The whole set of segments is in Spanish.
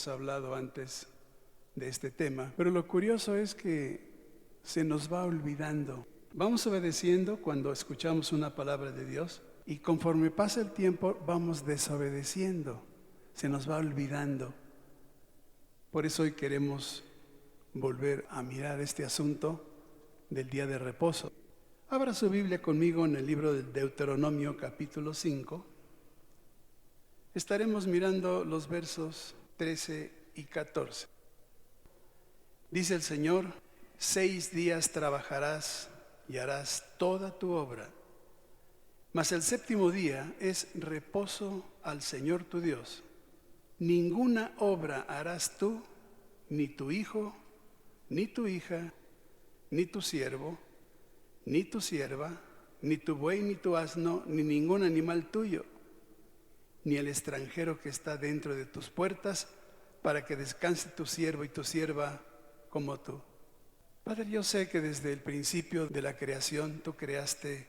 hemos hablado antes de este tema, pero lo curioso es que se nos va olvidando. Vamos obedeciendo cuando escuchamos una palabra de Dios y conforme pasa el tiempo vamos desobedeciendo, se nos va olvidando. Por eso hoy queremos volver a mirar este asunto del día de reposo. Abra su Biblia conmigo en el libro del Deuteronomio capítulo 5. Estaremos mirando los versos 13 y 14. Dice el Señor: 6 días trabajarás y harás toda tu obra, mas el séptimo día es reposo al Señor tu Dios. Ninguna obra harás tú, ni tu hijo, ni tu hija, ni tu siervo, ni tu sierva, ni tu buey, ni tu asno, ni ningún animal tuyo, ni el extranjero que está dentro de tus puertas, para que descanse tu siervo y tu sierva como tú. Padre, yo sé que desde el principio de la creación tú creaste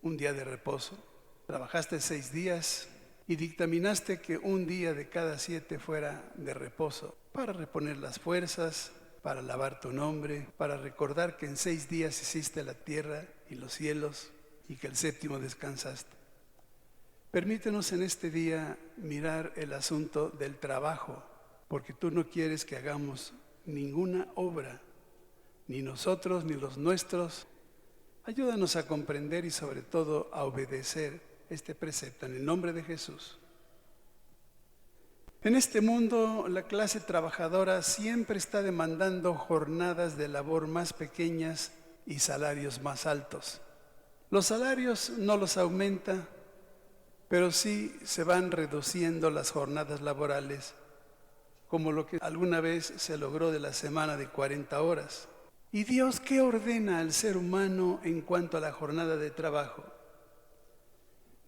un día de reposo. Trabajaste 6 días y dictaminaste que un día de cada 7 fuera de reposo, para reponer las fuerzas, para alabar tu nombre, para recordar que en 6 días hiciste la tierra y los cielos y que el séptimo descansaste. Permítenos en este día mirar el asunto del trabajo, porque tú no quieres que hagamos ninguna obra, ni nosotros ni los nuestros. Ayúdanos a comprender y sobre todo a obedecer este precepto en el nombre de Jesús. En este mundo, la clase trabajadora siempre está demandando jornadas de labor más pequeñas y salarios más altos. Los salarios no los aumenta, pero sí se van reduciendo las jornadas laborales, como lo que alguna vez se logró de la semana de 40 horas. ¿Y Dios qué ordena al ser humano en cuanto a la jornada de trabajo?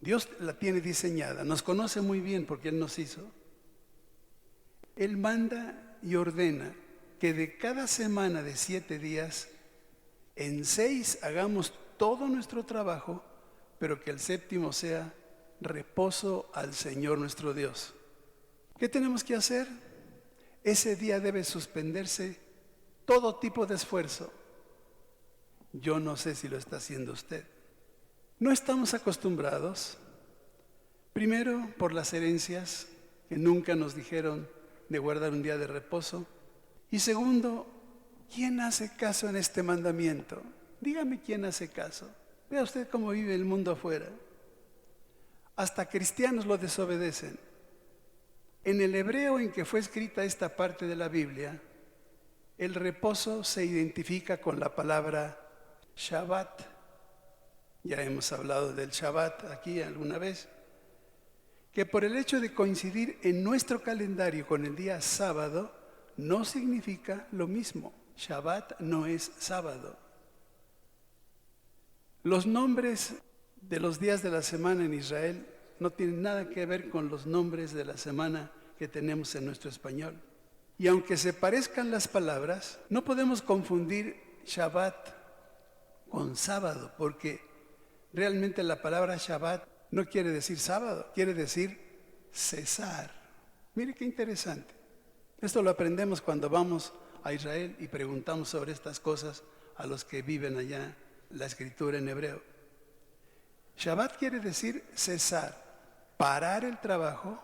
Dios la tiene diseñada, nos conoce muy bien porque Él nos hizo. Él manda y ordena que de cada semana de 7 días, en 6 hagamos todo nuestro trabajo, pero que el séptimo sea reposo al Señor nuestro Dios. ¿Qué tenemos que hacer? Ese día debe suspenderse todo tipo de esfuerzo. Yo no sé si lo está haciendo usted. No estamos acostumbrados, primero por las herencias que nunca nos dijeron de guardar un día de reposo, y segundo, ¿quién hace caso en este mandamiento? Dígame quién hace caso. Vea usted cómo vive el mundo afuera. Hasta cristianos lo desobedecen. En el hebreo en que fue escrita esta parte de la Biblia, el reposo se identifica con la palabra Shabbat. Ya hemos hablado del Shabbat aquí alguna vez, que por el hecho de coincidir en nuestro calendario con el día sábado, no significa lo mismo. Shabbat no es sábado. Los nombres de los días de la semana en Israel no tienen nada que ver con los nombres de la semana que tenemos en nuestro español. Y aunque se parezcan las palabras, no podemos confundir Shabbat con sábado, porque realmente la palabra Shabbat no quiere decir sábado, quiere decir cesar. Mire qué interesante. Esto lo aprendemos cuando vamos a Israel y preguntamos sobre estas cosas a los que viven allá la escritura en hebreo. Shabbat quiere decir cesar, parar el trabajo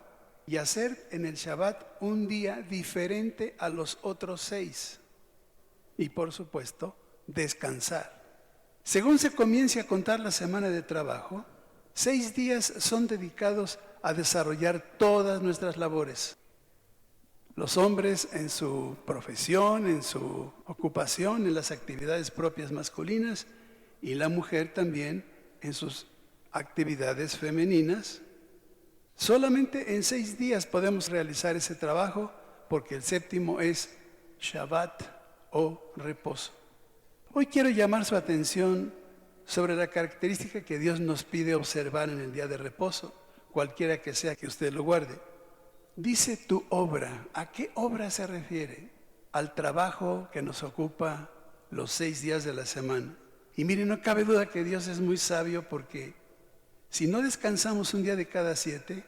y hacer en el Shabbat un día diferente a los otros 6. Y por supuesto, descansar. Según se comience a contar la semana de trabajo, 6 días son dedicados a desarrollar todas nuestras labores. Los hombres en su profesión, en su ocupación, en las actividades propias masculinas, y la mujer también en sus actividades femeninas. Solamente en 6 días podemos realizar ese trabajo, porque el séptimo es Shabbat o reposo. Hoy quiero llamar su atención sobre la característica que Dios nos pide observar en el día de reposo, cualquiera que sea que usted lo guarde. Dice tu obra. ¿A qué obra se refiere? Al trabajo que nos ocupa los 6 días de la semana. Y miren, no cabe duda que Dios es muy sabio, porque si no descansamos un día de cada 7,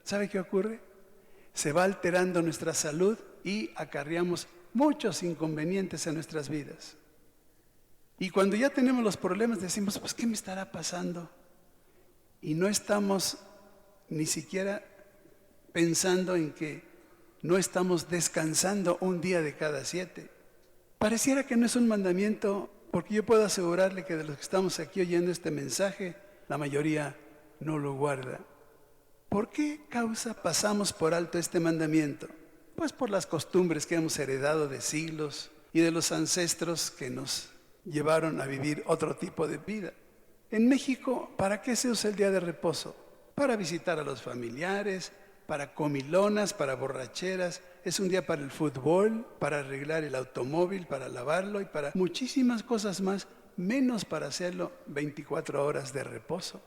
¿sabe qué ocurre? se va alterando nuestra salud y acarreamos muchos inconvenientes en nuestras vidas. Y cuando ya tenemos los problemas decimos, pues ¿qué me estará pasando? Y no estamos ni siquiera pensando en que no estamos descansando un día de cada 7. Pareciera que no es un mandamiento, porque yo puedo asegurarle que de los que estamos aquí oyendo este mensaje, la mayoría no lo guarda. ¿Por qué causa pasamos por alto este mandamiento? Pues por las costumbres que hemos heredado de siglos y de los ancestros que nos llevaron a vivir otro tipo de vida. En México, ¿para qué se usa el día de reposo? Para visitar a los familiares, para comilonas, para borracheras. Es un día para el fútbol, para arreglar el automóvil, para lavarlo y para muchísimas cosas más, menos para hacerlo 24 horas de reposo.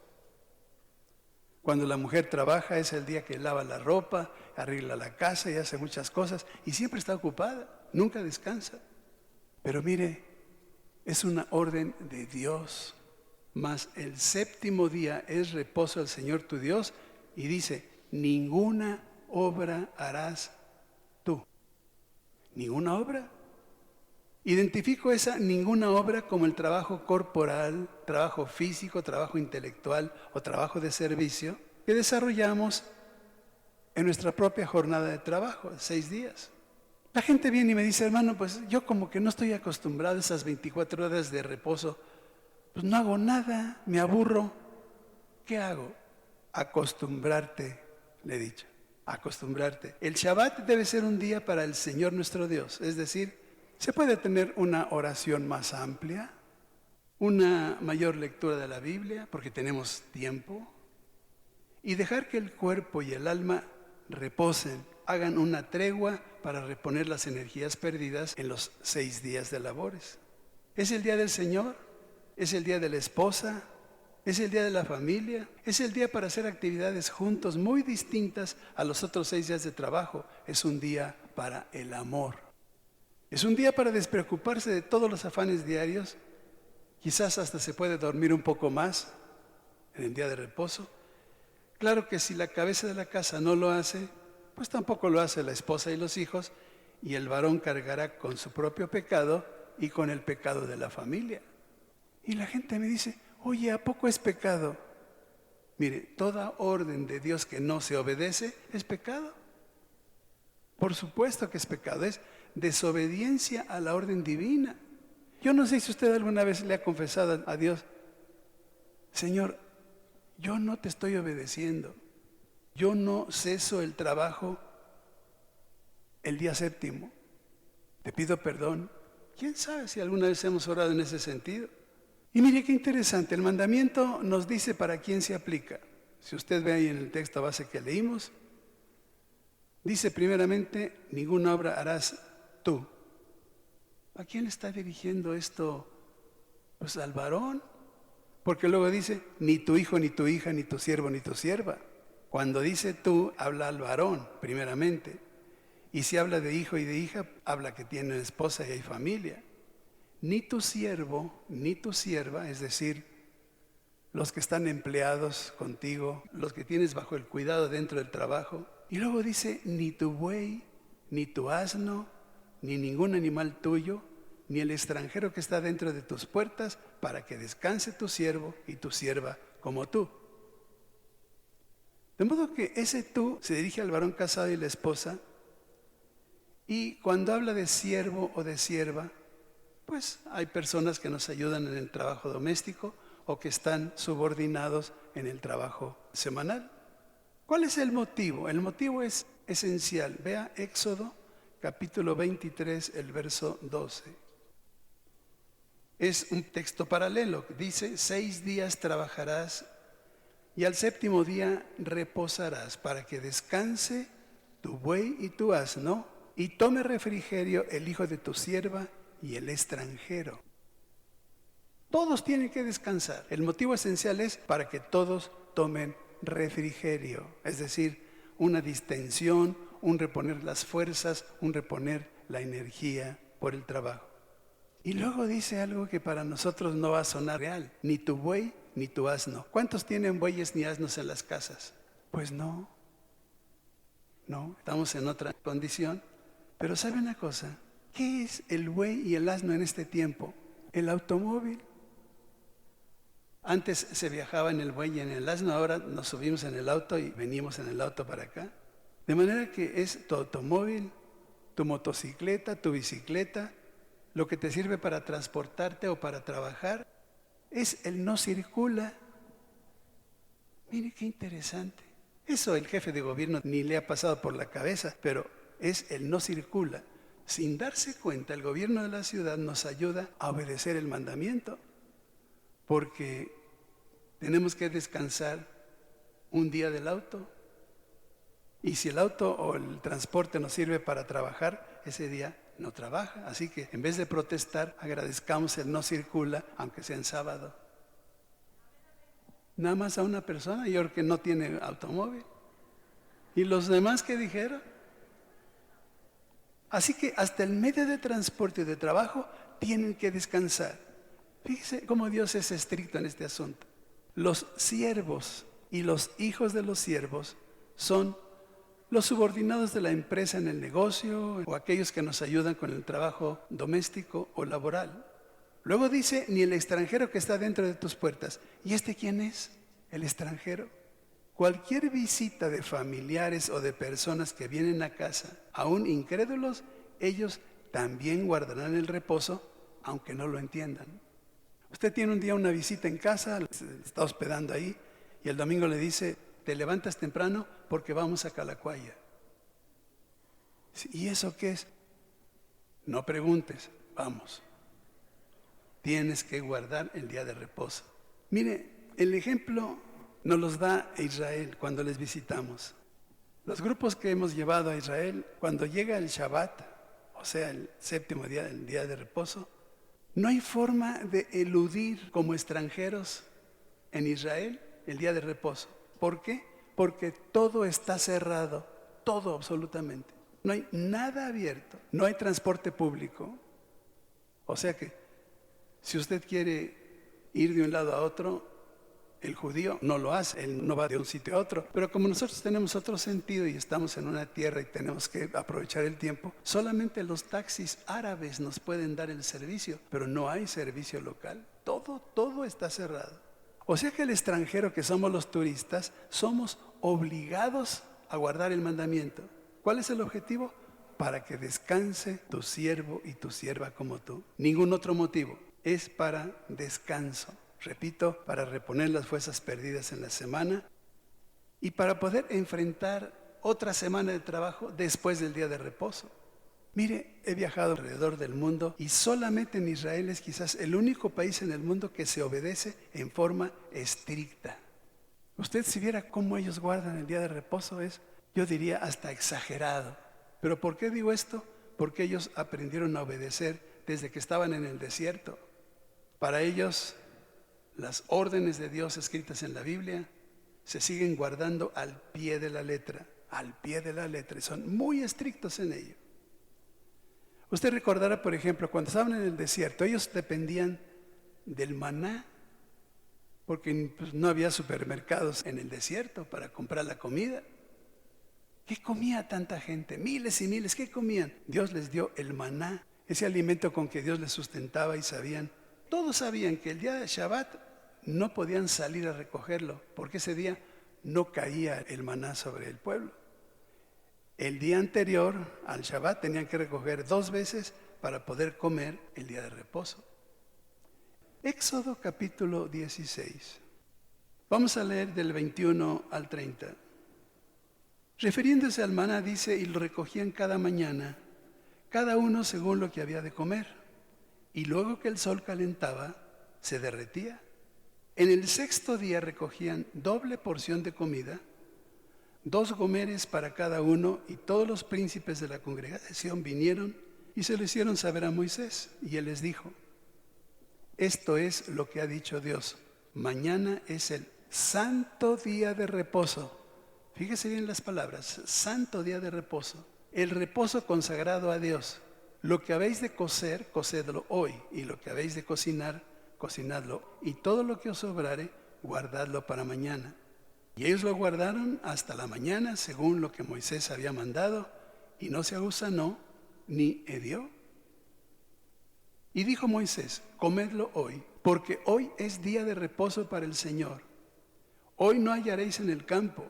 Cuando la mujer trabaja es el día que lava la ropa, arregla la casa y hace muchas cosas y siempre está ocupada, nunca descansa. Pero mire, es una orden de Dios, mas el 7º día es reposo del Señor tu Dios y dice, ninguna obra harás tú. ¿Ninguna obra? Identifico esa ninguna obra como el trabajo corporal, trabajo físico, trabajo intelectual o trabajo de servicio que desarrollamos en nuestra propia jornada de trabajo, 6 días. La gente viene y me dice, hermano, pues yo como que no estoy acostumbrado a esas 24 horas de reposo, pues no hago nada, me aburro. ¿Qué hago? Acostumbrarte, le he dicho, acostumbrarte. El Shabbat debe ser un día para el Señor nuestro Dios, es decir, se puede tener una oración más amplia, una mayor lectura de la Biblia, porque tenemos tiempo, y dejar que el cuerpo y el alma reposen, hagan una tregua para reponer las energías perdidas en los 6 días de labores. Es el día del Señor, es el día de la esposa, es el día de la familia, es el día para hacer actividades juntos muy distintas a los otros 6 días de trabajo. Es un día para el amor. Es un día para despreocuparse de todos los afanes diarios. Quizás hasta se puede dormir un poco más en el día de reposo. Claro que si la cabeza de la casa no lo hace, pues tampoco lo hace la esposa y los hijos, y el varón cargará con su propio pecado y con el pecado de la familia. Y la gente me dice, oye, ¿a poco es pecado? Mire, toda orden de Dios que no se obedece es pecado. Por supuesto que es pecado, es desobediencia a la orden divina. Yo no sé si usted alguna vez le ha confesado a Dios, Señor, yo no te estoy obedeciendo, yo no ceso el trabajo el día 7, te pido perdón. ¿Quién sabe si alguna vez hemos orado en ese sentido? Y mire qué interesante, el mandamiento nos dice para quién se aplica. Si usted ve ahí en el texto base que leímos, dice primeramente, ninguna obra harás tú. ¿A quién le está dirigiendo esto? Pues al varón. Porque luego dice, ni tu hijo, ni tu hija, ni tu siervo, ni tu sierva. Cuando dice tú, habla al varón, primeramente. Y si habla de hijo y de hija, habla que tienen esposa y hay familia. Ni tu siervo, ni tu sierva, es decir, los que están empleados contigo, los que tienes bajo el cuidado dentro del trabajo. Y luego dice, ni tu buey, ni tu asno, ni ningún animal tuyo, ni el extranjero que está dentro de tus puertas, para que descanse tu siervo y tu sierva como tú. De modo que ese tú se dirige al varón casado y la esposa, y cuando habla de siervo o de sierva, pues hay personas que nos ayudan en el trabajo doméstico o que están subordinados en el trabajo semanal. ¿Cuál es el motivo? El motivo es esencial. Vea Éxodo capítulo 23, el verso 12. Es un texto paralelo. Dice, 6 días trabajarás y al 7º día reposarás para que descanse tu buey y tu asno y tome refrigerio el hijo de tu sierva y el extranjero. Todos tienen que descansar. El motivo esencial es para que todos tomen refrigerio, es decir, una distensión, un reponer las fuerzas, un reponer la energía por el trabajo. Y luego dice algo que para nosotros no va a sonar real, ni tu buey ni tu asno. ¿Cuántos tienen bueyes ni asnos en las casas? Pues no. No, estamos en otra condición. Pero ¿sabe una cosa? ¿Qué es el buey y el asno en este tiempo? El automóvil. Antes se viajaba en el buey y en el asno, ahora nos subimos en el auto y venimos en el auto para acá. De manera que es tu automóvil, tu motocicleta, tu bicicleta, lo que te sirve para transportarte o para trabajar, es el no circula. Mire qué interesante. Eso el jefe de gobierno ni le ha pasado por la cabeza, pero es el no circula. Sin darse cuenta, el gobierno de la ciudad nos ayuda a obedecer el mandamiento, porque tenemos que descansar un día del auto. Y si el auto o el transporte nos sirve para trabajar, ese día no trabaja. Así que en vez de protestar, agradezcamos el no circula, aunque sea en sábado. Nada más a una persona, yo creo que no tiene automóvil. ¿Y los demás qué dijeron? Así que hasta el medio de transporte y de trabajo tienen que descansar. Fíjese cómo Dios es estricto en este asunto. Los siervos y los hijos de los siervos son los subordinados de la empresa en el negocio o aquellos que nos ayudan con el trabajo doméstico o laboral. Luego dice, ni el extranjero que está dentro de tus puertas. ¿Y este quién es? El extranjero. Cualquier visita de familiares o de personas que vienen a casa, aún incrédulos, ellos también guardarán el reposo, aunque no lo entiendan. Usted tiene un día una visita en casa, se está hospedando ahí, y el domingo le dice, te levantas temprano porque vamos a Calacuaya. ¿Y eso qué es? No preguntes, vamos. Tienes que guardar el día de reposo. Mire, el ejemplo nos los da Israel cuando les visitamos. Los grupos que hemos llevado a Israel, cuando llega el Shabbat, o sea, el séptimo día, el día de reposo, no hay forma de eludir como extranjeros en Israel el día de reposo. ¿Por qué? Porque todo está cerrado, todo absolutamente. No hay nada abierto, no hay transporte público. O sea que si usted quiere ir de un lado a otro, el judío no lo hace, él no va de un sitio a otro. Pero como nosotros tenemos otro sentido y estamos en una tierra y tenemos que aprovechar el tiempo, solamente los taxis árabes nos pueden dar el servicio, pero no hay servicio local. Todo está cerrado. O sea que el extranjero que somos los turistas, somos obligados a guardar el mandamiento. ¿Cuál es el objetivo? Para que descanse tu siervo y tu sierva como tú. Ningún otro motivo. Es para descanso. Repito, para reponer las fuerzas perdidas en la semana y para poder enfrentar otra semana de trabajo después del día de reposo. Mire, he viajado alrededor del mundo y solamente en Israel es quizás el único país en el mundo que se obedece en forma estricta. Usted si viera cómo ellos guardan el día de reposo es, yo diría, hasta exagerado. ¿Pero por qué digo esto? Porque ellos aprendieron a obedecer desde que estaban en el desierto. Para ellos, las órdenes de Dios escritas en la Biblia se siguen guardando al pie de la letra, y son muy estrictos en ello. Usted recordará, por ejemplo, cuando estaban en el desierto, ellos dependían del maná, porque pues, no había supermercados en el desierto para comprar la comida. ¿Qué comía tanta gente? Miles y miles, ¿qué comían? Dios les dio el maná, ese alimento con que Dios les sustentaba y sabían. Todos sabían que el día de Shabbat no podían salir a recogerlo, porque ese día no caía el maná sobre el pueblo. El día anterior al Shabbat tenían que recoger 2 veces para poder comer el día de reposo. Éxodo capítulo 16. Vamos a leer del 21 al 30. Refiriéndose al maná dice, y lo recogían cada mañana, cada uno según lo que había de comer. Y luego que el sol calentaba, se derretía. En el 6º día recogían doble porción de comida, 2 gomeres para cada uno, y todos los príncipes de la congregación vinieron y se lo hicieron saber a Moisés. Y él les dijo, esto es lo que ha dicho Dios, mañana es el santo día de reposo. Fíjese bien las palabras, santo día de reposo, el reposo consagrado a Dios. Lo que habéis de cocer, cocedlo hoy, y lo que habéis de cocinar, cocinadlo, y todo lo que os sobrare, guardadlo para mañana. Y ellos lo guardaron hasta la mañana, según lo que Moisés había mandado, y no se agusanó ni hedió. Y dijo Moisés: comedlo hoy, porque hoy es día de reposo para el Señor. Hoy no hallaréis en el campo.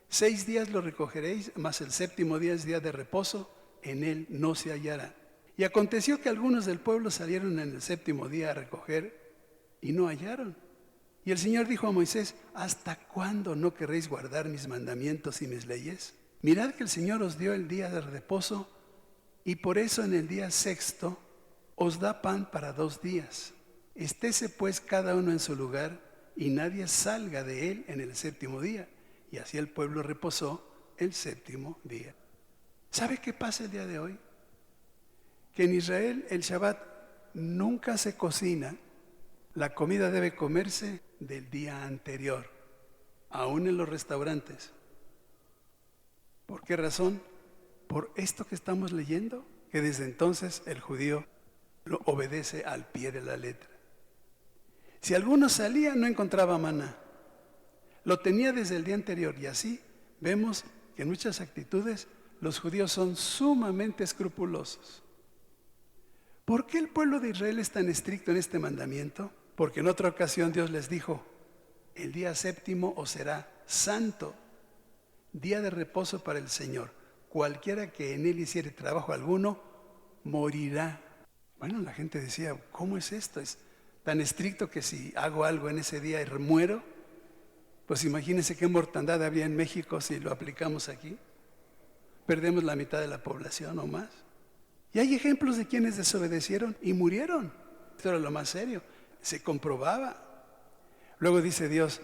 6 días lo recogeréis, mas el 7º día es día de reposo, en él no se hallará. Y aconteció que algunos del pueblo salieron en el 7º día a recoger y no hallaron. Y el Señor dijo a Moisés: ¿hasta cuándo no querréis guardar mis mandamientos y mis leyes? Mirad que el Señor os dio el día de reposo, y por eso en el día 6º os da pan para 2 días. Estése pues cada uno en su lugar, y nadie salga de él en el 7º día. Y así el pueblo reposó el 7º día. ¿Sabe qué pasa el día de hoy? Que en Israel el Shabbat nunca se cocina. La comida debe comerse del día anterior, aún en los restaurantes. ¿Por qué razón? Por esto que estamos leyendo, que desde entonces el judío lo obedece al pie de la letra. Si alguno salía, no encontraba maná. Lo tenía desde el día anterior, y así vemos que en muchas actitudes los judíos son sumamente escrupulosos. ¿Por qué el pueblo de Israel es tan estricto en este mandamiento? Porque en otra ocasión Dios les dijo: el día 7º os será santo, día de reposo para el Señor. Cualquiera que en él hiciere trabajo alguno, morirá. Bueno, la gente decía: ¿cómo es esto? Es tan estricto que si hago algo en ese día y muero. Pues imagínense qué mortandad habría en México si lo aplicamos aquí. Perdemos la mitad de la población o más. Y hay ejemplos de quienes desobedecieron y murieron. Esto era lo más serio. Se comprobaba. Luego dice Dios: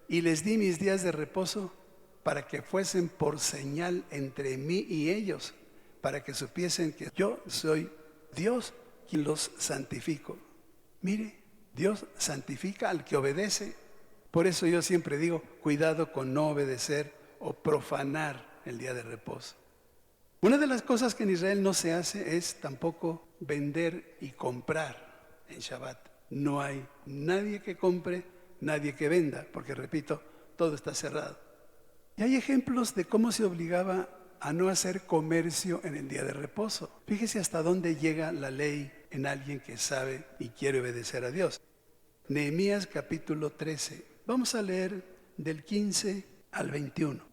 y les di mis días de reposo para que fuesen por señal entre mí y ellos, para que supiesen que yo soy Dios quien los santifico. Mire, Dios santifica al que obedece. Por eso yo siempre digo: cuidado con no obedecer o profanar el día de reposo. Una de las cosas que en Israel no se hace es tampoco vender y comprar en Shabbat. No hay nadie que compre, nadie que venda, porque repito, todo está cerrado. Y hay ejemplos de cómo se obligaba a no hacer comercio en el día de reposo. Fíjese hasta dónde llega la ley en alguien que sabe y quiere obedecer a Dios. Nehemías capítulo 13. Vamos a leer del 15 al 21.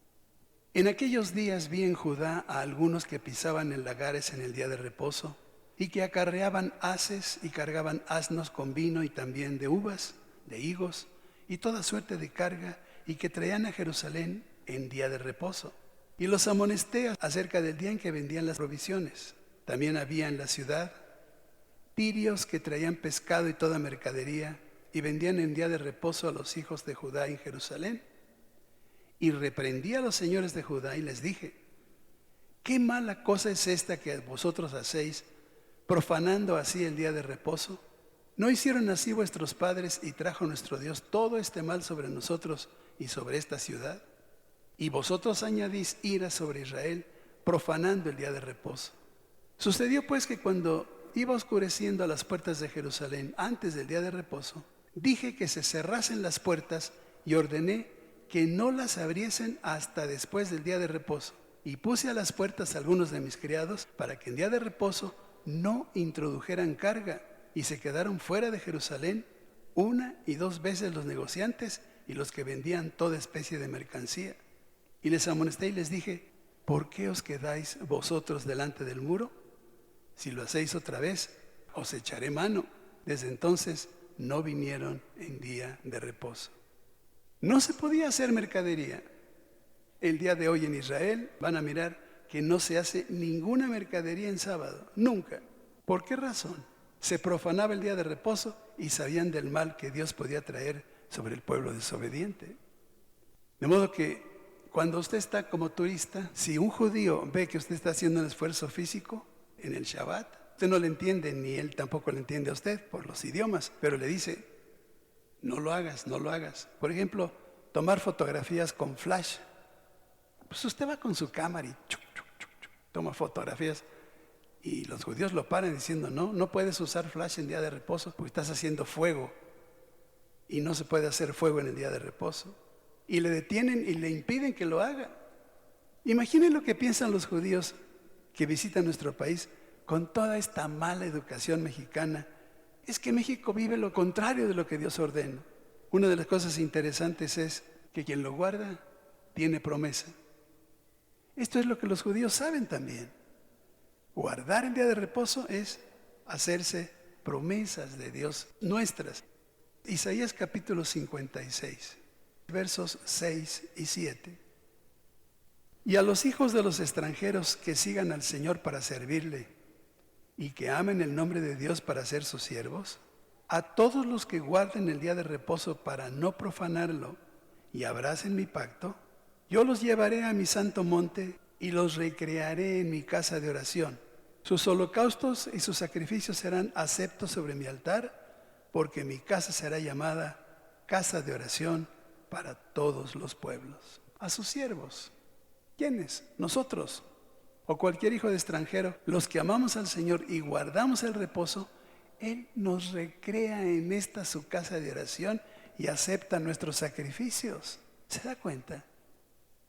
En aquellos días vi en Judá a algunos que pisaban en lagares en el día de reposo, y que acarreaban haces y cargaban asnos con vino y también de uvas, de higos y toda suerte de carga, y que traían a Jerusalén en día de reposo. Y los amonesté acerca del día en que vendían las provisiones. También había en la ciudad tirios que traían pescado y toda mercadería, y vendían en día de reposo a los hijos de Judá en Jerusalén. Y reprendí a los señores de Judá y les dije: ¿qué mala cosa es esta que vosotros hacéis, profanando así el día de reposo? ¿No hicieron así vuestros padres, y trajo nuestro Dios todo este mal sobre nosotros y sobre esta ciudad? Y vosotros añadís ira sobre Israel, profanando el día de reposo. Sucedió pues que cuando iba oscureciendo a las puertas de Jerusalén antes del día de reposo, dije que se cerrasen las puertas y ordené que no las abriesen hasta después del día de reposo. Y puse a las puertas a algunos de mis criados para que en día de reposo no introdujeran carga, y se quedaron fuera de Jerusalén 1 y 2 veces los negociantes y los que vendían toda especie de mercancía. Y les amonesté y les dije: ¿por qué os quedáis vosotros delante del muro? Si lo hacéis otra vez, os echaré mano. Desde entonces no vinieron en día de reposo. No se podía hacer mercadería. El día de hoy en Israel van a mirar que no se hace ninguna mercadería en sábado, nunca. ¿Por qué razón? Se profanaba el día de reposo y sabían del mal que Dios podía traer sobre el pueblo desobediente. De modo que cuando usted está como turista, si un judío ve que usted está haciendo un esfuerzo físico en el Shabbat, usted no le entiende, ni él tampoco le entiende a usted por los idiomas, pero le dice: no lo hagas, no lo hagas. Por ejemplo, tomar fotografías con flash. Pues usted va con su cámara y toma fotografías, y los judíos lo paran diciendo: no puedes usar flash en día de reposo porque estás haciendo fuego, y no se puede hacer fuego en el día de reposo. y le detienen y le impiden que lo haga. Imaginen lo que piensan los judíos que visitan nuestro país con toda esta mala educación mexicana. Es que México vive lo contrario de lo que Dios ordena. Una de las cosas interesantes es que quien lo guarda tiene promesa. Esto es lo que los judíos saben también. Guardar el día de reposo es hacerse promesas de Dios nuestras. Isaías capítulo 56, versos 6 y 7. Y a los hijos de los extranjeros que sigan al Señor para servirle y que amen el nombre de Dios para ser sus siervos, a todos los que guarden el día de reposo para no profanarlo y abracen mi pacto, yo los llevaré a mi santo monte y los recrearé en mi casa de oración. Sus holocaustos y sus sacrificios serán aceptos sobre mi altar, porque mi casa será llamada casa de oración para todos los pueblos. A sus siervos. ¿Quiénes? Nosotros. O cualquier hijo de extranjero, los que amamos al Señor y guardamos el reposo, Él nos recrea en esta su casa de oración y acepta nuestros sacrificios. ¿Se da cuenta?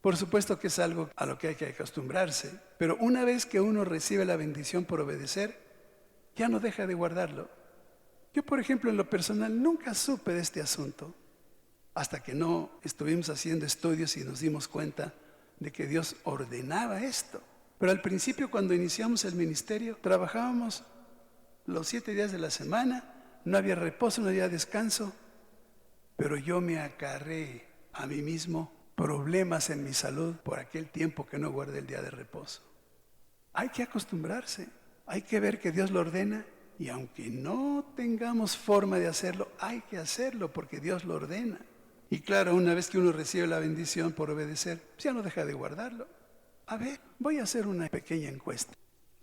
Por supuesto que es algo a lo que hay que acostumbrarse, pero una vez que uno recibe la bendición por obedecer, ya no deja de guardarlo. Yo, por ejemplo, en lo personal nunca supe de este asunto, hasta que no estuvimos haciendo estudios y nos dimos cuenta de que Dios ordenaba esto. Pero al principio, cuando iniciamos el ministerio, trabajábamos los 7 días de la semana, no había reposo, no había descanso, pero yo me acarreé a mí mismo problemas en mi salud por aquel tiempo que no guardé el día de reposo. Hay que acostumbrarse, hay que ver que Dios lo ordena y aunque no tengamos forma de hacerlo, hay que hacerlo porque Dios lo ordena. Y claro, una vez que uno recibe la bendición por obedecer, ya no deja de guardarlo. A ver, voy a hacer una pequeña encuesta.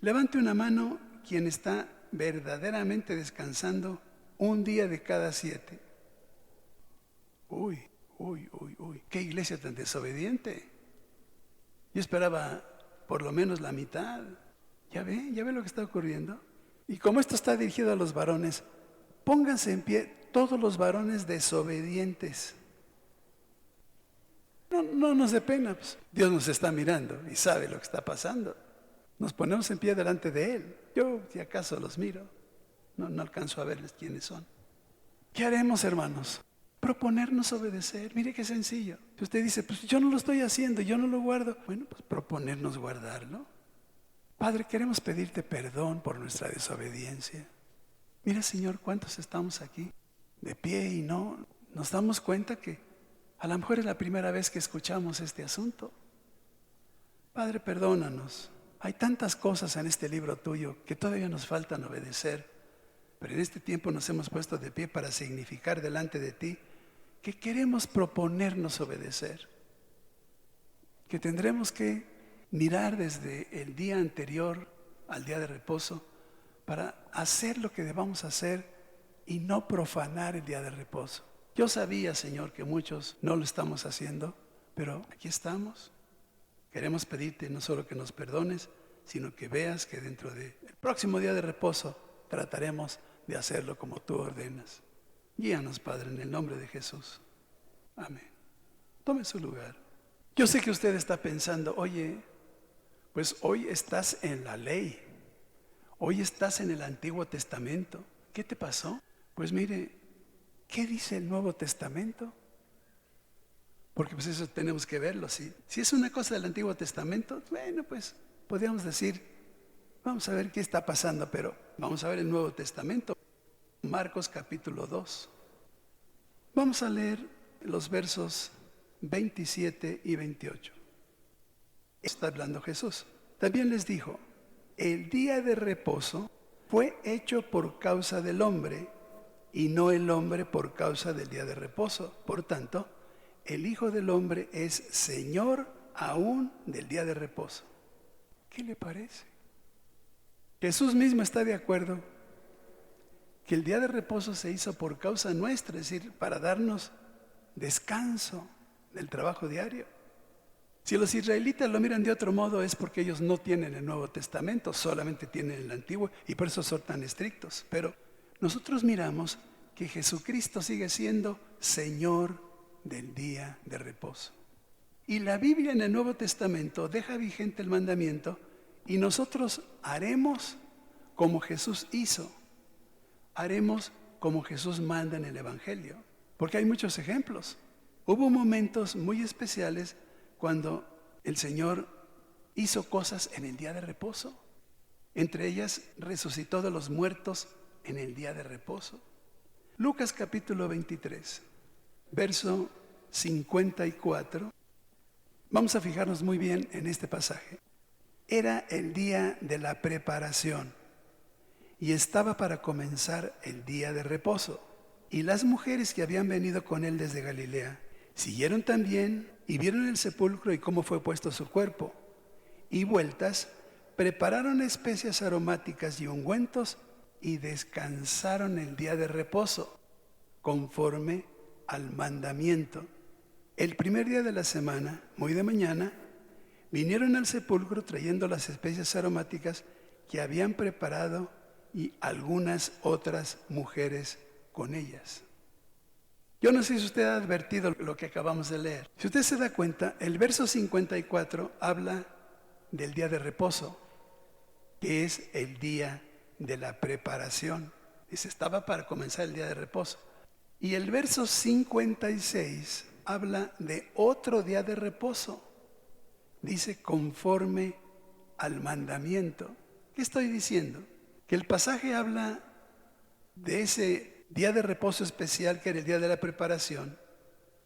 Levante una mano quien está verdaderamente descansando un día de cada 7. Uy, qué iglesia tan desobediente. Yo esperaba por lo menos la mitad. ¿Ya ve lo que está ocurriendo? Y como esto está dirigido a los varones, pónganse en pie todos los varones desobedientes. No nos dé pena, pues. Dios nos está mirando y sabe lo que está pasando. Nos ponemos en pie delante de Él. Yo, si acaso, los miro. No alcanzo a verles quiénes son. ¿Qué haremos, hermanos? Proponernos obedecer. Mire qué sencillo. Si usted dice, pues yo no lo estoy haciendo, yo no lo guardo. Bueno, pues proponernos guardarlo. Padre, queremos pedirte perdón por nuestra desobediencia. Mira, Señor, cuántos estamos aquí de pie y no nos damos cuenta que a lo mejor es la primera vez que escuchamos este asunto. Padre, perdónanos. Hay tantas cosas en este libro tuyo que todavía nos faltan obedecer, pero en este tiempo nos hemos puesto de pie para significar delante de ti que queremos proponernos obedecer, que tendremos que mirar desde el día anterior al día de reposo para hacer lo que debamos hacer y no profanar el día de reposo. Yo sabía, Señor, que muchos no lo estamos haciendo, pero aquí estamos. Queremos pedirte no solo que nos perdones, sino que veas que dentro del próximo día de reposo trataremos de hacerlo como tú ordenas. Guíanos, Padre, en el nombre de Jesús. Amén. Tome su lugar. Yo sé que usted está pensando, oye, pues hoy estás en la ley, hoy estás en el Antiguo Testamento. ¿Qué te pasó? Pues mire, ¿qué dice el Nuevo Testamento? Porque pues eso tenemos que verlo. Si es una cosa del Antiguo Testamento, bueno, pues podríamos decir, vamos a ver qué está pasando, pero vamos a ver el Nuevo Testamento. Marcos capítulo 2. Vamos a leer los versos 27 y 28. Está hablando Jesús. También les dijo, el día de reposo fue hecho por causa del hombre y no el hombre por causa del día de reposo. Por tanto, el Hijo del Hombre es Señor aún del día de reposo. ¿Qué le parece? Jesús mismo está de acuerdo que el día de reposo se hizo por causa nuestra, es decir, para darnos descanso del trabajo diario. Si los israelitas lo miran de otro modo es porque ellos no tienen el Nuevo Testamento, solamente tienen el Antiguo y por eso son tan estrictos. Pero nosotros miramos que Jesucristo sigue siendo Señor del día de reposo. Y la Biblia en el Nuevo Testamento deja vigente el mandamiento y nosotros haremos como Jesús hizo. Haremos como Jesús manda en el Evangelio. Porque hay muchos ejemplos. Hubo momentos muy especiales cuando el Señor hizo cosas en el día de reposo. Entre ellas, resucitó de los muertos en el día de reposo. Lucas capítulo 23, verso 54. Vamos a fijarnos muy bien en este pasaje. Era el día de la preparación y estaba para comenzar el día de reposo. Y las mujeres que habían venido con él desde Galilea siguieron también y vieron el sepulcro y cómo fue puesto su cuerpo. Y vueltas, prepararon especias aromáticas y ungüentos y descansaron el día de reposo, conforme al mandamiento. El primer día de la semana, muy de mañana, vinieron al sepulcro trayendo las especias aromáticas que habían preparado y algunas otras mujeres con ellas. Yo no sé si usted ha advertido lo que acabamos de leer. Si usted se da cuenta, el verso 54 habla del día de reposo, que es el día de la preparación. Dice, estaba para comenzar el día de reposo. Y el verso 56 habla de otro día de reposo. Dice, conforme al mandamiento. ¿Qué estoy diciendo? Que el pasaje habla de ese día de reposo especial que era el día de la preparación.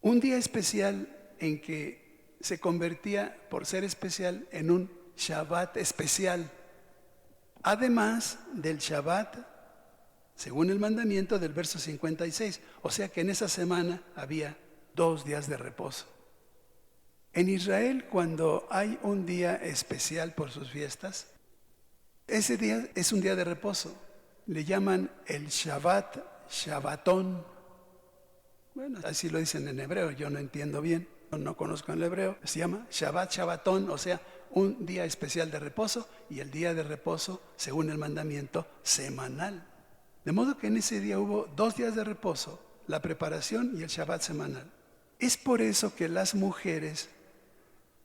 Un día especial en que se convertía, por ser especial, en un Shabbat especial. Además del Shabbat, según el mandamiento del verso 56. O sea que en esa semana había 2 días de reposo. En Israel, cuando hay un día especial por sus fiestas, ese día es un día de reposo. Le llaman el Shabbat, Shabbatón. Bueno, así lo dicen en hebreo, yo no entiendo bien, no conozco el hebreo. Se llama Shabbat, Shabbatón, o sea, un día especial de reposo y el día de reposo, según el mandamiento, semanal. De modo que en ese día hubo 2 días de reposo, la preparación y el Shabbat semanal. Es por eso que las mujeres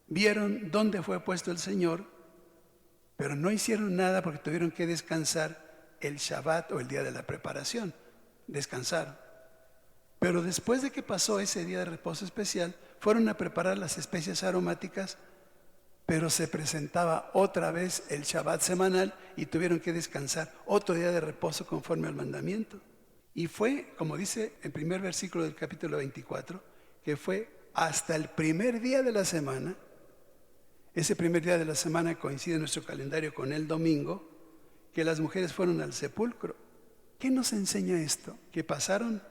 vieron dónde fue puesto el Señor, pero no hicieron nada porque tuvieron que descansar el Shabbat o el día de la preparación. Descansaron. Pero después de que pasó ese día de reposo especial, fueron a preparar las especias aromáticas, pero se presentaba otra vez el Shabbat semanal y tuvieron que descansar otro día de reposo conforme al mandamiento. Y fue, como dice el primer versículo del capítulo 24, que fue hasta el primer día de la semana. Ese primer día de la semana coincide en nuestro calendario con el domingo, que las mujeres fueron al sepulcro. ¿Qué nos enseña esto? Que pasaron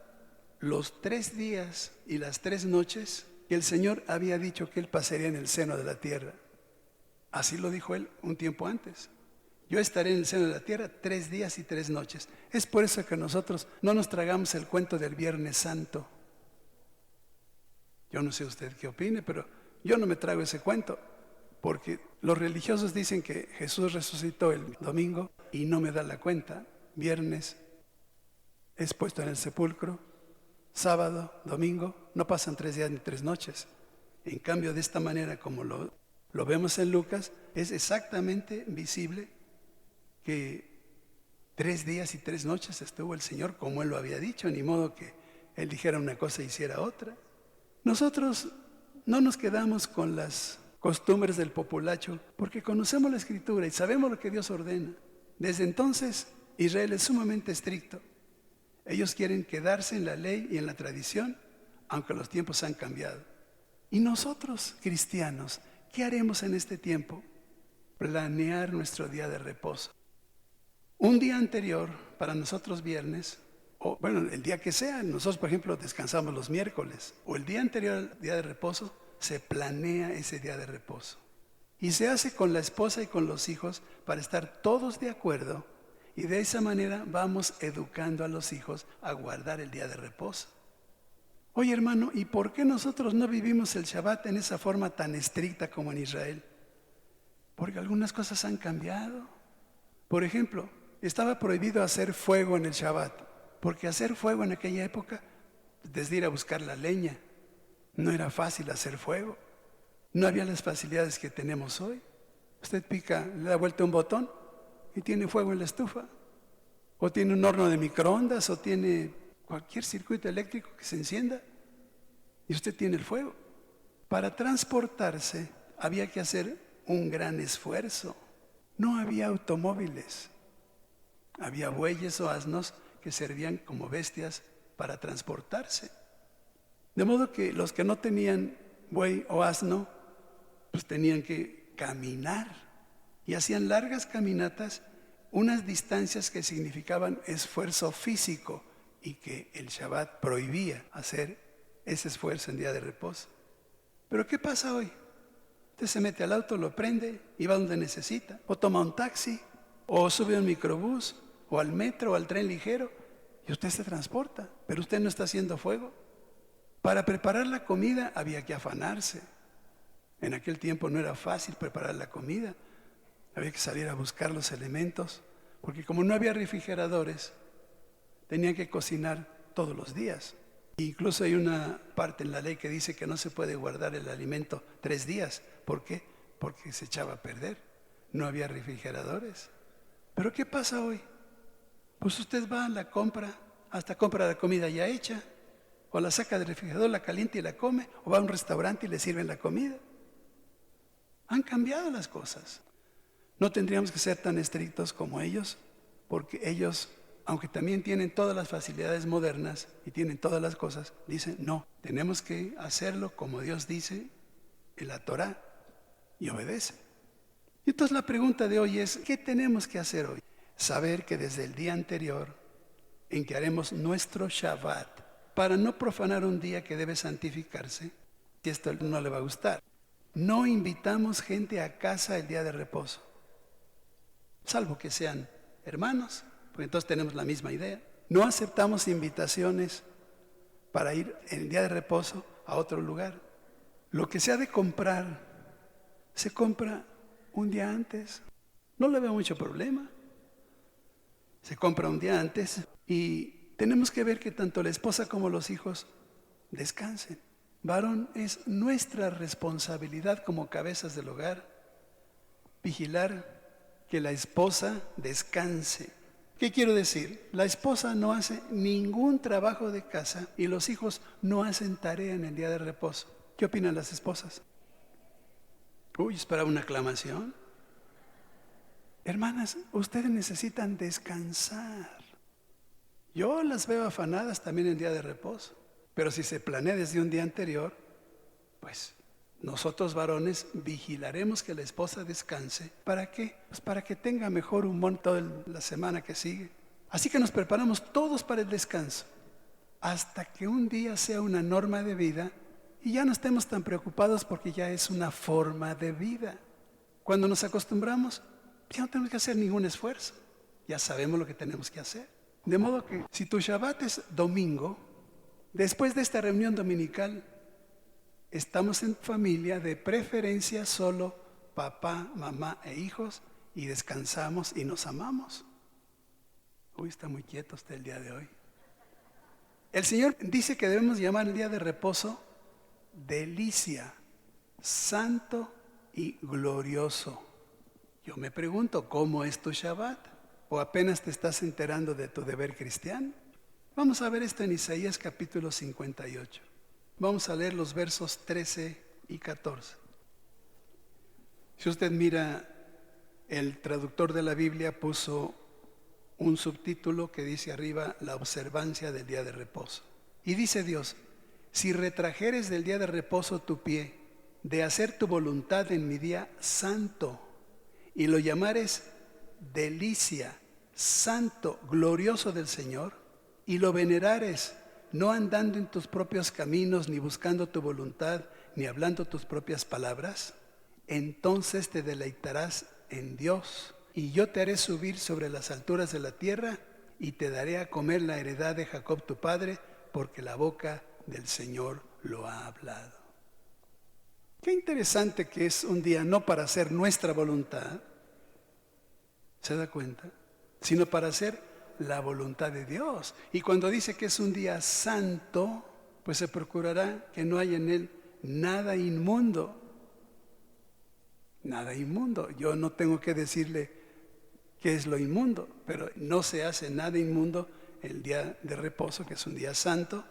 los 3 días y las 3 noches que el Señor había dicho que Él pasaría en el seno de la tierra. Así lo dijo Él un tiempo antes. Yo estaré en el seno de la tierra 3 días y 3 noches. Es por eso que nosotros no nos tragamos el cuento del Viernes Santo. Yo no sé usted qué opine, pero yo no me trago ese cuento. Porque los religiosos dicen que Jesús resucitó el domingo y no me da la cuenta. Viernes es puesto en el sepulcro, sábado, domingo, no pasan 3 días ni 3 noches. En cambio, de esta manera, como lo vemos en Lucas, es exactamente visible que 3 días y 3 noches estuvo el Señor como Él lo había dicho, ni modo que Él dijera una cosa e hiciera otra. Nosotros no nos quedamos con las costumbres del populacho, porque conocemos la Escritura y sabemos lo que Dios ordena. Desde entonces, Israel es sumamente estricto. Ellos quieren quedarse en la ley y en la tradición, aunque los tiempos han cambiado. Y nosotros, cristianos, ¿qué haremos en este tiempo? Planear nuestro día de reposo. Un día anterior, para nosotros viernes, o bueno, el día que sea, nosotros por ejemplo descansamos los miércoles, o el día anterior al día de reposo, se planea ese día de reposo. Y se hace con la esposa y con los hijos para estar todos de acuerdo. Y de esa manera vamos educando a los hijos a guardar el día de reposo. Oye hermano, ¿y por qué nosotros no vivimos el Shabbat en esa forma tan estricta como en Israel? Porque algunas cosas han cambiado. Por ejemplo, estaba prohibido hacer fuego en el Shabbat. Porque hacer fuego en aquella época, desde ir a buscar la leña, No era fácil hacer fuego. No había las facilidades que tenemos hoy. Usted pica, le da vuelta un botón y tiene fuego en la estufa. O tiene un horno de microondas o tiene cualquier circuito eléctrico que se encienda y usted tiene el fuego. Para transportarse había que hacer un gran esfuerzo. No había automóviles. Había bueyes o asnos que servían como bestias para transportarse. De modo que los que no tenían buey o asno, pues tenían que caminar. Y hacían largas caminatas, unas distancias que significaban esfuerzo físico y que el Shabbat prohibía hacer ese esfuerzo en día de reposo. Pero ¿qué pasa hoy? Usted se mete al auto, lo prende y va donde necesita. O toma un taxi, o sube a un microbús, o al metro, o al tren ligero, y usted se transporta, pero usted no está haciendo fuego. Para preparar la comida había que afanarse. En aquel tiempo no era fácil preparar la comida. Había que salir a buscar los elementos, porque como no había refrigeradores, tenían que cocinar todos los días. Incluso hay una parte en la ley que dice que no se puede guardar el alimento 3 días. ¿Por qué? Porque se echaba a perder. No había refrigeradores. ¿Pero qué pasa hoy? Pues usted va, la compra, hasta compra la comida ya hecha, o la saca del refrigerador, la calienta y la come, o va a un restaurante y le sirven la comida. Han cambiado las cosas. No tendríamos que ser tan estrictos como ellos, porque ellos, aunque también tienen todas las facilidades modernas y tienen todas las cosas, dicen, no, tenemos que hacerlo como Dios dice en la Torá y obedece. Y entonces la pregunta de hoy es, ¿qué tenemos que hacer hoy? Saber que desde el día anterior, en que haremos nuestro Shabbat, para no profanar un día que debe santificarse, si esto no le va a gustar, no invitamos gente a casa el día de reposo, salvo que sean hermanos, porque entonces tenemos la misma idea. No aceptamos invitaciones para ir en el día de reposo a otro lugar. Lo que se ha de comprar, se compra un día antes. No le veo mucho problema. Se compra un día antes y tenemos que ver que tanto la esposa como los hijos descansen. Varón, es nuestra responsabilidad como cabezas del hogar vigilar que la esposa descanse. ¿Qué quiero decir? La esposa no hace ningún trabajo de casa y los hijos no hacen tarea en el día de reposo. ¿Qué opinan las esposas? Uy, esperaba una aclamación. Hermanas, ustedes necesitan descansar. Yo las veo afanadas también en día de reposo, pero si se planea desde un día anterior, pues nosotros varones vigilaremos que la esposa descanse. ¿Para qué? Pues para que tenga mejor humor toda la semana que sigue. Así que nos preparamos todos para el descanso, hasta que un día sea una norma de vida y ya no estemos tan preocupados porque ya es una forma de vida. Cuando nos acostumbramos, ya no tenemos que hacer ningún esfuerzo. Ya sabemos lo que tenemos que hacer. De modo que si tu Shabbat es domingo, después de esta reunión dominical, estamos en familia, de preferencia solo papá, mamá e hijos, y descansamos y nos amamos. Uy, está muy quieto usted el día de hoy. El Señor dice que debemos llamar el día de reposo delicia, santo y glorioso. Yo me pregunto, ¿cómo es tu Shabbat? ¿O apenas te estás enterando de tu deber cristiano? Vamos a ver esto en Isaías capítulo 58. Vamos a leer los versos 13 y 14. Si usted mira, el traductor de la Biblia puso un subtítulo que dice arriba, la observancia del día de reposo. Y dice Dios, si retrajeres del día de reposo tu pie, de hacer tu voluntad en mi día santo, y lo llamares delicia, santo, glorioso del Señor, y lo venerares, no andando en tus propios caminos, ni buscando tu voluntad, ni hablando tus propias palabras, entonces te deleitarás en Dios, y yo te haré subir sobre las alturas de la tierra, y te daré a comer la heredad de Jacob tu padre, porque la boca del Señor lo ha hablado. Qué interesante que es un día no para hacer nuestra voluntad, ¿se da cuenta? Sino para hacer la voluntad de Dios. Y cuando dice que es un día santo, pues se procurará que no haya en él nada inmundo. Nada inmundo. Yo no tengo que decirle qué es lo inmundo, pero no se hace nada inmundo el día de reposo, que es un día santo,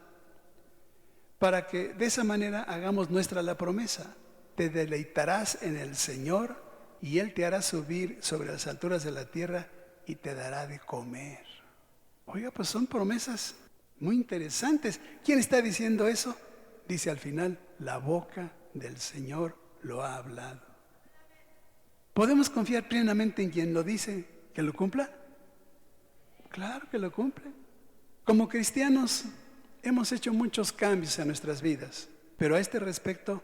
para que de esa manera hagamos nuestra la promesa. Te deleitarás en el Señor y Él te hará subir sobre las alturas de la tierra y te dará de comer. Oiga, pues son promesas muy interesantes. ¿Quién está diciendo eso? Dice al final, la boca del Señor lo ha hablado. ¿Podemos confiar plenamente en quien lo dice, que lo cumpla? Claro que lo cumple. Como cristianos hemos hecho muchos cambios en nuestras vidas, pero a este respecto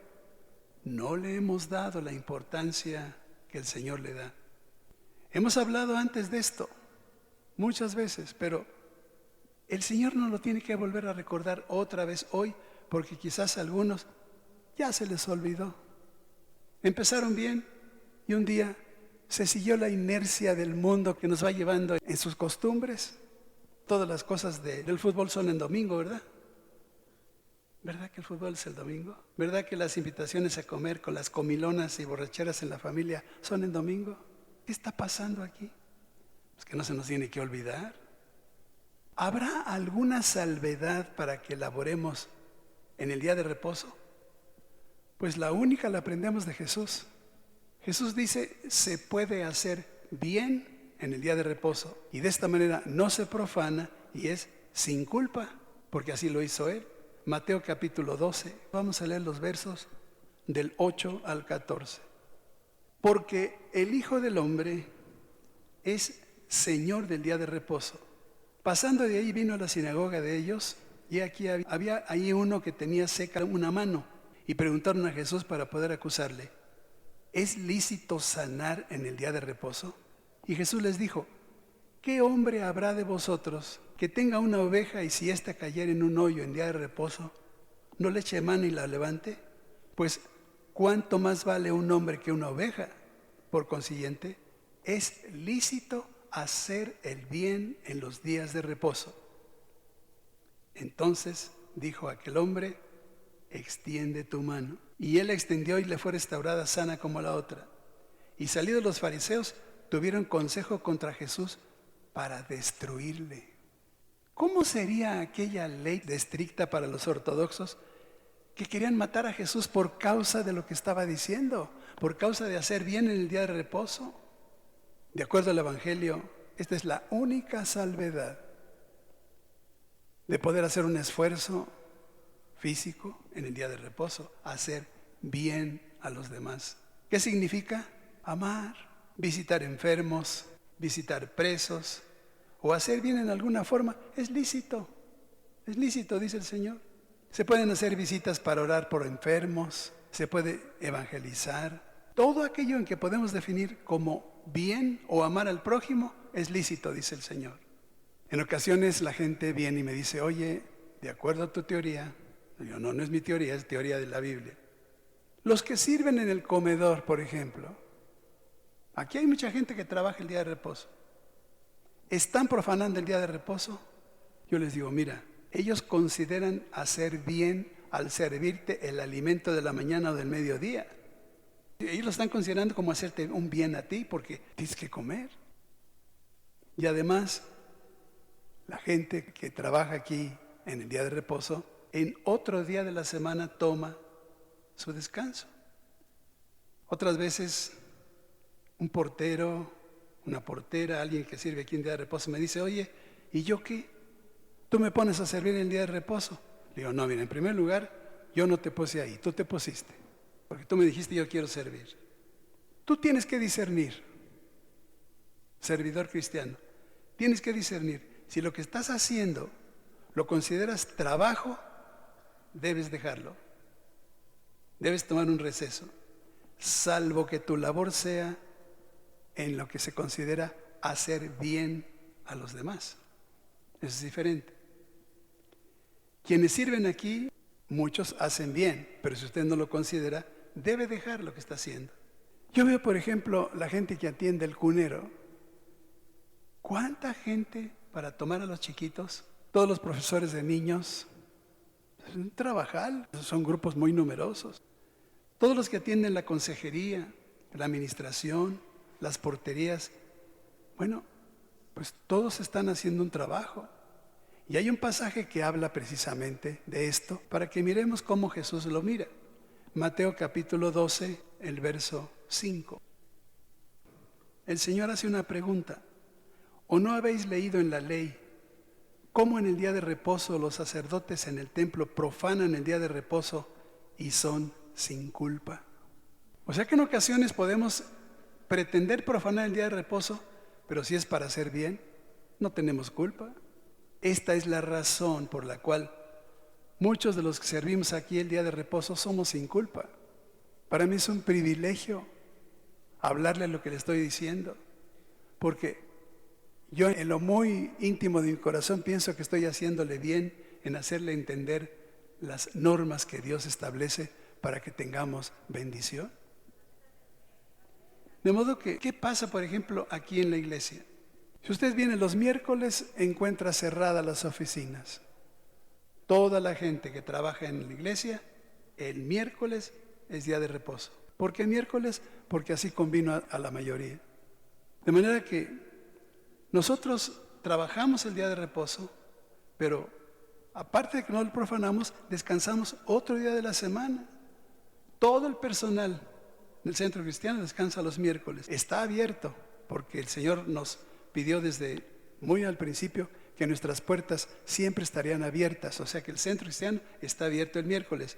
no le hemos dado la importancia que el Señor le da. Hemos hablado antes de esto muchas veces, pero el Señor nos lo tiene que volver a recordar otra vez hoy, porque quizás a algunos ya se les olvidó. Empezaron bien y un día se siguió la inercia del mundo que nos va llevando en sus costumbres. Todas las cosas del fútbol son en domingo, ¿verdad? ¿Verdad que el fútbol es el domingo? ¿Verdad que las invitaciones a comer con las comilonas y borracheras en la familia son en domingo? ¿Qué está pasando aquí? Pues que no se nos tiene que olvidar. ¿Habrá alguna salvedad para que elaboremos en el día de reposo? Pues la única la aprendemos de Jesús. Jesús dice, se puede hacer bien en el día de reposo y de esta manera no se profana y es sin culpa, porque así lo hizo Él. Mateo capítulo 12, vamos a leer los versos del 8 al 14. Porque el Hijo del Hombre es Señor del día de reposo. Pasando de ahí vino a la sinagoga de ellos y aquí había ahí uno que tenía seca una mano y preguntaron a Jesús para poder acusarle, ¿es lícito sanar en el día de reposo? Y Jesús les dijo, ¿qué hombre habrá de vosotros que tenga una oveja y si ésta cayera en un hoyo en día de reposo, no le eche mano y la levante? Pues, ¿cuánto más vale un hombre que una oveja? Por consiguiente, es lícito hacer el bien en los días de reposo. Entonces dijo aquel hombre, extiende tu mano. Y él extendió y le fue restaurada sana como la otra. Y salidos los fariseos, tuvieron consejo contra Jesús para destruirle. ¿Cómo sería aquella ley estricta para los ortodoxos que querían matar a Jesús por causa de lo que estaba diciendo, por causa de hacer bien en el día de reposo? De acuerdo al Evangelio, esta es la única salvedad de poder hacer un esfuerzo físico en el día de reposo, hacer bien a los demás. ¿Qué significa? Amar, visitar enfermos, visitar presos o hacer bien en alguna forma. Es lícito, dice el Señor. Se pueden hacer visitas para orar por enfermos, se puede evangelizar. Todo aquello en que podemos definir como bien o amar al prójimo es lícito, dice el Señor. En ocasiones la gente viene y me dice, oye, de acuerdo a tu teoría, yo, no es mi teoría, es teoría de la Biblia. Los que sirven en el comedor, por ejemplo, aquí hay mucha gente que trabaja el día de reposo. ¿Están profanando el día de reposo? Yo les digo, mira, ellos consideran hacer bien al servirte el alimento de la mañana o del mediodía. Ellos lo están considerando como hacerte un bien a ti porque tienes que comer. Y además, la gente que trabaja aquí en el día de reposo, en otro día de la semana toma su descanso. Otras veces, un portero, una portera, alguien que sirve aquí en día de reposo me dice, oye, ¿y yo qué? ¿Tú me pones a servir en el día de reposo? Le digo, no, mira, en primer lugar, yo no te puse ahí, tú te pusiste. Porque tú me dijiste, yo quiero servir. Tú tienes que discernir, servidor cristiano, tienes que discernir. Si lo que estás haciendo lo consideras trabajo, debes dejarlo. Debes tomar un receso, salvo que tu labor sea en lo que se considera hacer bien a los demás. Eso es diferente. Quienes sirven aquí, muchos hacen bien, pero si usted no lo considera, debe dejar lo que está haciendo. Yo veo, por ejemplo, la gente que atiende el cunero. ¿Cuánta gente para tomar a los chiquitos? Todos los profesores de niños Es un trabajal, son grupos muy numerosos. Todos los que atienden la consejería, la administración, las porterías, bueno, pues todos están haciendo un trabajo. Y hay un pasaje que habla precisamente de esto para que miremos cómo Jesús lo mira. Mateo capítulo 12, el verso 5. El Señor hace una pregunta. ¿O no habéis leído en la ley cómo en el día de reposo los sacerdotes en el templo profanan el día de reposo y son sin culpa? O sea que en ocasiones podemos pretender profanar el día de reposo, pero si es para hacer bien, no tenemos culpa. Esta es la razón por la cual muchos de los que servimos aquí el día de reposo somos sin culpa. Para mí es un privilegio hablarle lo que le estoy diciendo, porque yo en lo muy íntimo de mi corazón pienso que estoy haciéndole bien en hacerle entender las normas que Dios establece para que tengamos bendición. De modo que, ¿qué pasa, por ejemplo, aquí en la iglesia? Si usted viene los miércoles, encuentra cerradas las oficinas. Toda la gente que trabaja en la iglesia, el miércoles es día de reposo. ¿Por qué miércoles? Porque así convino a la mayoría. De manera que nosotros trabajamos el día de reposo, pero aparte de que no lo profanamos, descansamos otro día de la semana. Todo el personal del Centro Cristiano descansa los miércoles. Está abierto, porque el Señor nos pidió desde muy al principio que nuestras puertas siempre estarían abiertas. O sea que el Centro Cristiano está abierto el miércoles,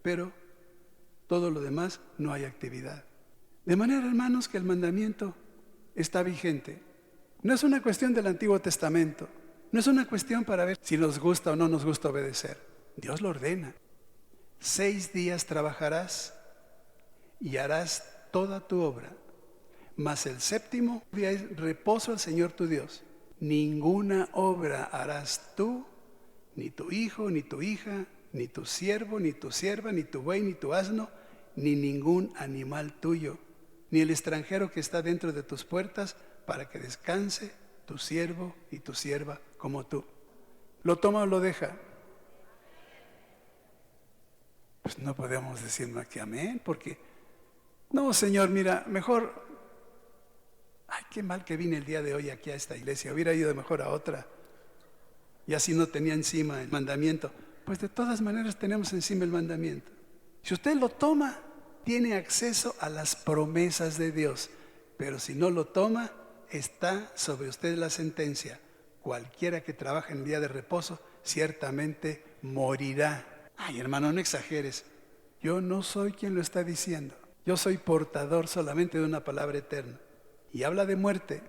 pero todo lo demás no hay actividad. De manera, hermanos, que el mandamiento está vigente. No es una cuestión del Antiguo Testamento. No es una cuestión para ver si nos gusta o no nos gusta obedecer. Dios lo ordena. 6 días trabajarás y harás toda tu obra. Mas el séptimo día es reposo al Señor tu Dios. Ninguna obra harás tú, ni tu hijo, ni tu hija, ni tu siervo, ni tu sierva, ni tu buey, ni tu asno, ni ningún animal tuyo, ni el extranjero que está dentro de tus puertas, para que descanse tu siervo y tu sierva como tú. ¿Lo toma o lo deja? Pues no podemos decir más que amén, porque no, Señor, mira, mejor, ay, qué mal que vine el día de hoy aquí a esta iglesia, hubiera ido mejor a otra, y así no tenía encima el mandamiento. Pues de todas maneras tenemos encima el mandamiento. Si usted lo toma, tiene acceso a las promesas de Dios, pero si no lo toma, está sobre usted la sentencia. Cualquiera que trabaje en el día de reposo, ciertamente morirá. Ay, hermano, no exageres. Yo no soy quien lo está diciendo. Yo soy portador solamente de una palabra eterna. Y habla de muerte.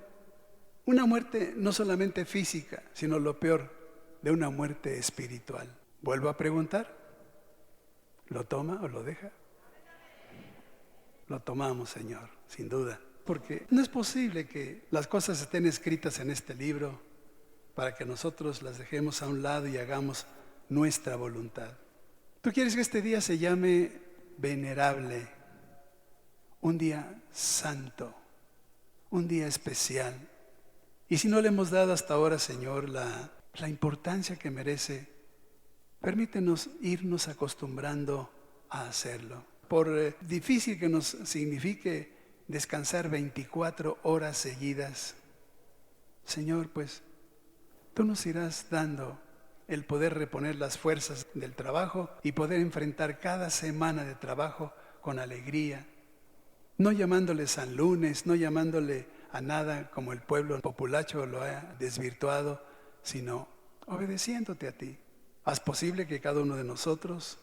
Una muerte no solamente física, sino lo peor, de una muerte espiritual. Vuelvo a preguntar, ¿lo toma o lo deja? Lo tomamos, Señor, sin duda. Porque no es posible que las cosas estén escritas en este libro para que nosotros las dejemos a un lado y hagamos nuestra voluntad. Tú quieres que este día se llame venerable, un día santo, un día especial. Y si no le hemos dado hasta ahora, Señor, la importancia que merece, permítenos irnos acostumbrando a hacerlo. Por difícil que nos signifique descansar 24 horas seguidas, Señor, pues tú nos irás dando el poder reponer las fuerzas del trabajo y poder enfrentar cada semana de trabajo con alegría, no llamándole San Lunes, no llamándole a nada como el pueblo populacho lo ha desvirtuado, sino obedeciéndote a ti. Haz posible que cada uno de nosotros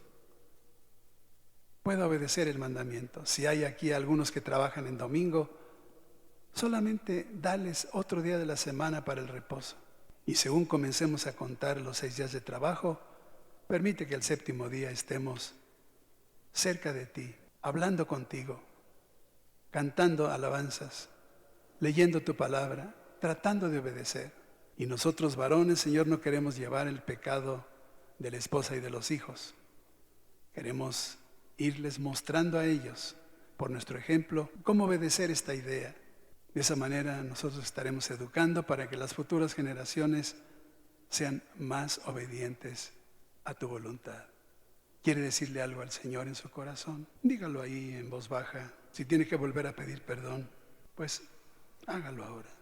pueda obedecer el mandamiento. Si hay aquí algunos que trabajan en domingo, solamente dales otro día de la semana para el reposo. Y según comencemos a contar los 6 días de trabajo, permite que el 7º día estemos cerca de ti, hablando contigo, cantando alabanzas, leyendo tu palabra, tratando de obedecer. Y nosotros varones, Señor, no queremos llevar el pecado de la esposa y de los hijos. Queremos irles mostrando a ellos, por nuestro ejemplo, cómo obedecer esta idea. De esa manera nosotros estaremos educando para que las futuras generaciones sean más obedientes a tu voluntad. quiere decirle algo al Señor en su corazón, dígalo ahí en voz baja. Si tiene que volver a pedir perdón, pues hágalo ahora.